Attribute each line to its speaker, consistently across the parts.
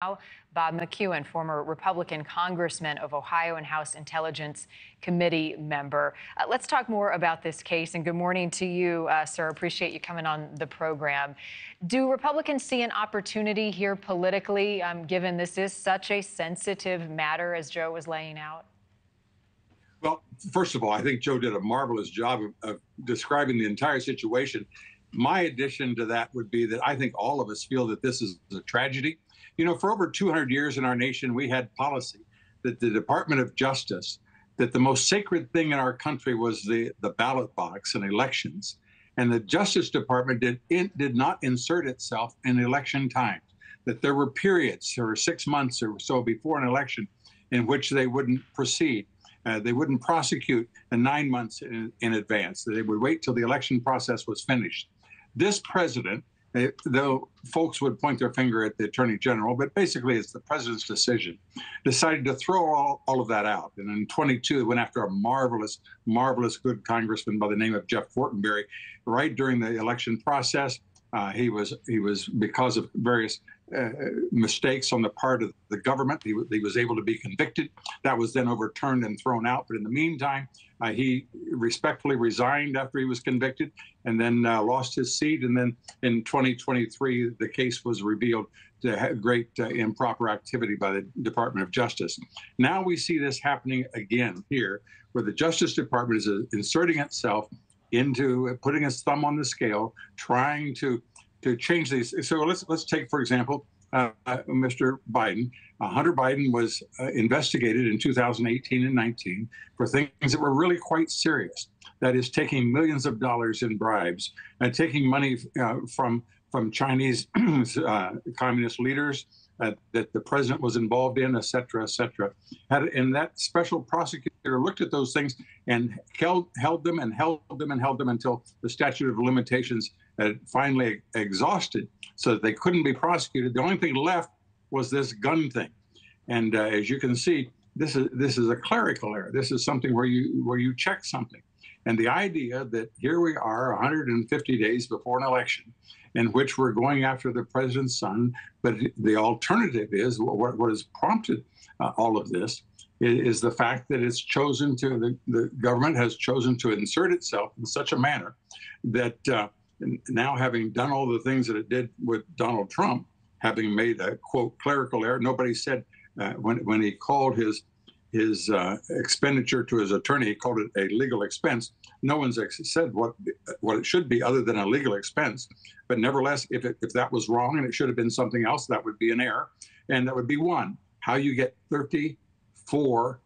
Speaker 1: Now, Bob McEwen, former Republican congressman of Ohio and House Intelligence Committee member. Let's talk more about this case. And good morning to you, sir. Appreciate you coming on the program. Do Republicans see an opportunity here politically, given this is such a sensitive matter, as Joe was laying out?
Speaker 2: Well, first of all, I think Joe did a marvelous job of describing the entire situation. My addition to that would be that I think all of us feel that this is a tragedy. You know, for over 200 years in our nation, we had policy that the Department of Justice, that the most sacred thing in our country was the ballot box and elections. And the Justice Department did not insert itself in election times, that there were periods, or 6 months or so before an election, in which they wouldn't proceed. They wouldn't prosecute 9 months in advance. They would wait till the election process was finished. This president, though folks would point their finger at the attorney general, but basically it's the president's decision, decided to throw all of that out. And in 22, went after a marvelous good congressman by the name of Jeff Fortenberry. Right during the election process, he was because of various mistakes on the part of the government, he was able to be convicted. That was then overturned and thrown out. But in the meantime, he respectfully resigned after he was convicted, and then lost his seat. And then in 2023, the case was revealed to have great improper activity by the Department of Justice. Now we see this happening again here, where the Justice Department is inserting itself into putting its thumb on the scale, trying to change these. So let's take, for example, Mr. Biden. Hunter Biden was investigated in 2018 and 19 for things that were really quite serious. That is, taking millions of dollars in bribes and taking money from Chinese communist leaders that the president was involved in, et cetera, et cetera. And that special prosecutor looked at those things and held them until the statute of limitations had finally exhausted, so that they couldn't be prosecuted. The only thing left was this gun thing. And as you can see, this is a clerical error. This is something where you check something. And the idea that here we are 150 days before an election in which we're going after the president's son, but the alternative is what has prompted all of this is the fact that it's chosen to, the government has chosen to insert itself in such a manner that now, having done all the things that it did with Donald Trump, having made a, quote, clerical error, nobody said when he called his expenditure to his attorney, he called it a legal expense. No one's said what it should be other than a legal expense. But nevertheless, if that was wrong and it should have been something else, that would be an error. And that would be one. How you get 34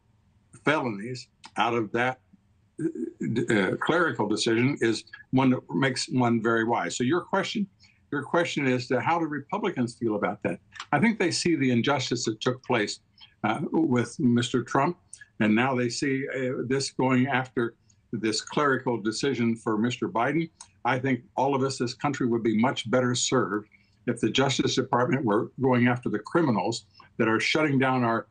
Speaker 2: felonies out of that clerical decision is one that makes one very wise. So your question is to how do Republicans feel about that? I think they see the injustice that took place with Mr. Trump, and now they see this going after this clerical decision for Mr. Biden. I think all of us, this country, would be much better served if the Justice Department were going after the criminals that are shutting down our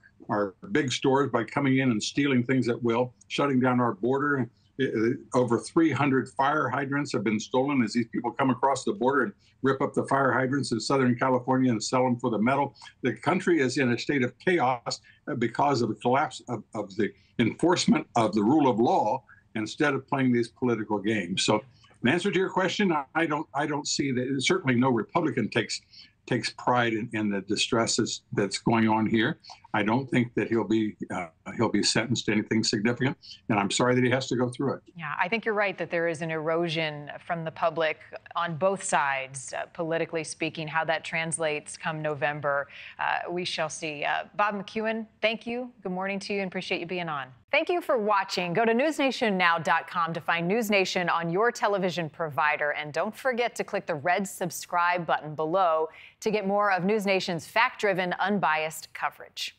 Speaker 2: big stores by coming in and stealing things at will, shutting down our border. Over 300 fire hydrants have been stolen as these people come across the border and rip up the fire hydrants in Southern California and sell them for the metal. The country is in a state of chaos because of the collapse of the enforcement of the rule of law instead of playing these political games. So in answer to your question, I don't see that. Certainly no Republican takes pride in the distress that's going on here. I don't think that he'll be sentenced to anything significant, and I'm sorry that he has to go through it.
Speaker 1: Yeah, I think you're right that there is an erosion from the public on both sides, politically speaking. How that translates come November, we shall see. Bob McEwen, thank you. Good morning to you, and appreciate you being on. Thank you for watching. Go to newsnationnow.com to find NewsNation on your television provider. And don't forget to click the red subscribe button below to get more of NewsNation's fact-driven, unbiased coverage.